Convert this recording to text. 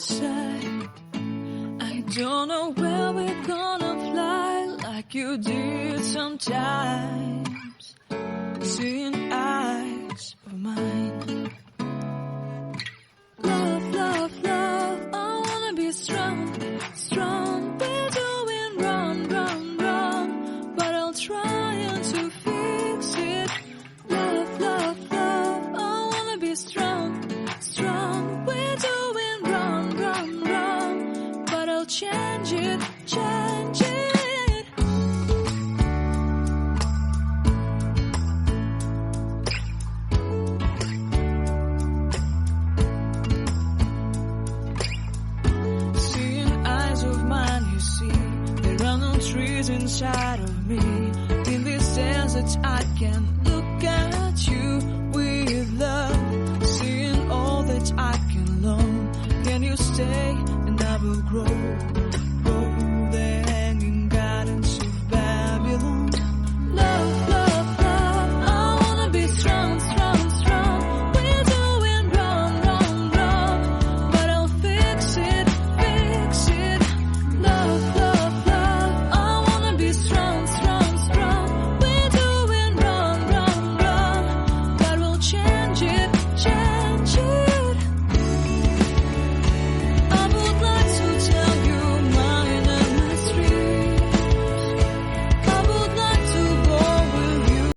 say, I don't know where we're gonna fly like you did sometimes, seeing eyes of mine. Love, love, love, I wanna be strong, strong. We're doing wrong, wrong, wrong, but I'll try to fix it. Love, love, love, I wanna be strong, strong. We're doing wrong, wrong, wrong, but I'll change it, change it. Trees inside of me, in this desert I can